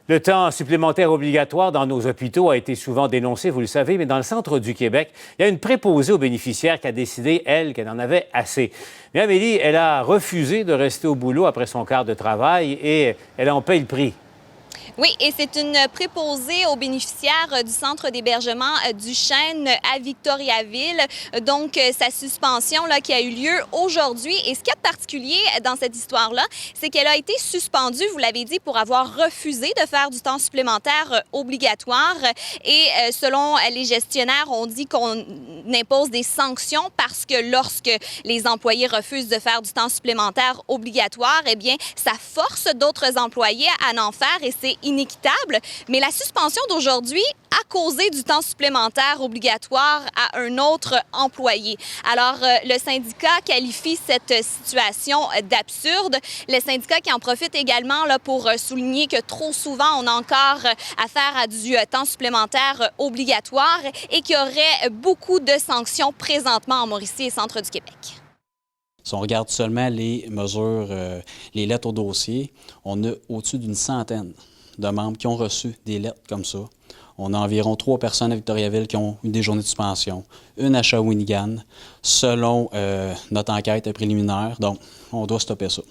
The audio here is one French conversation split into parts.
Le temps supplémentaire obligatoire dans nos hôpitaux a été souvent dénoncé, vous le savez, mais dans le centre du Québec, il y a une préposée aux bénéficiaires qui a décidé, elle, qu'elle en avait assez. Mais Amélie, elle a refusé de rester au boulot après son quart de travail et elle en paye le prix. Oui, et c'est une préposée aux bénéficiaires du centre d'hébergement du Chêne à Victoriaville. Donc, sa suspension là, qui a eu lieu aujourd'hui. Et ce qu'il y a de particulier dans cette histoire-là, c'est qu'elle a été suspendue, vous l'avez dit, pour avoir refusé de faire du temps supplémentaire obligatoire. Et selon les gestionnaires, on dit qu'on impose des sanctions parce que lorsque les employés refusent de faire du temps supplémentaire obligatoire, eh bien, ça force d'autres employés à en faire et c'est inéquitable, mais la suspension d'aujourd'hui a causé du temps supplémentaire obligatoire à un autre employé. Alors, le syndicat qualifie cette situation d'absurde. Le syndicat qui en profite également là, pour souligner que trop souvent, on a encore affaire à du temps supplémentaire obligatoire et qu'il y aurait beaucoup de sanctions présentement en Mauricie et centre du Québec. Si on regarde seulement les mesures, les lettres au dossier, on a au-dessus d'une centaine de membres qui ont reçu des lettres comme ça. On a environ 3 personnes à Victoriaville qui ont eu des journées de suspension, une à Shawinigan, selon notre enquête préliminaire. Donc, on doit stopper ça.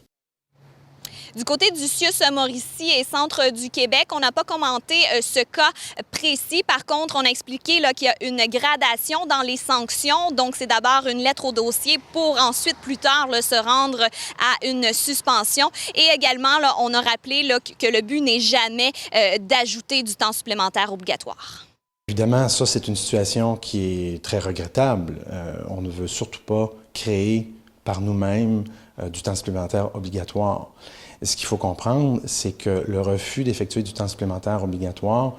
Du côté du CIUS Mauricie et Centre du Québec, on n'a pas commenté ce cas précis. Par contre, on a expliqué qu'il y a une gradation dans les sanctions. Donc, c'est d'abord une lettre au dossier pour ensuite, plus tard, se rendre à une suspension. Et également, là, on a rappelé que le but n'est jamais d'ajouter du temps supplémentaire obligatoire. Évidemment, ça, c'est une situation qui est très regrettable. On ne veut surtout pas créer par nous-mêmes du temps supplémentaire obligatoire. Ce qu'il faut comprendre, c'est que le refus d'effectuer du temps supplémentaire obligatoire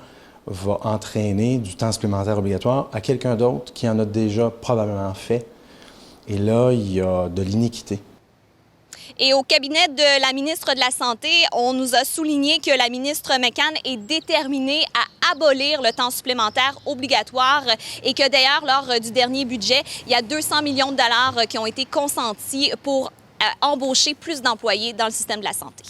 va entraîner du temps supplémentaire obligatoire à quelqu'un d'autre qui en a déjà probablement fait. Et là, il y a de l'iniquité. Et au cabinet de la ministre de la Santé, on nous a souligné que la ministre McCann est déterminée à abolir le temps supplémentaire obligatoire et que d'ailleurs, lors du dernier budget, il y a 200 millions de dollars qui ont été consentis pour embaucher plus d'employés dans le système de la santé.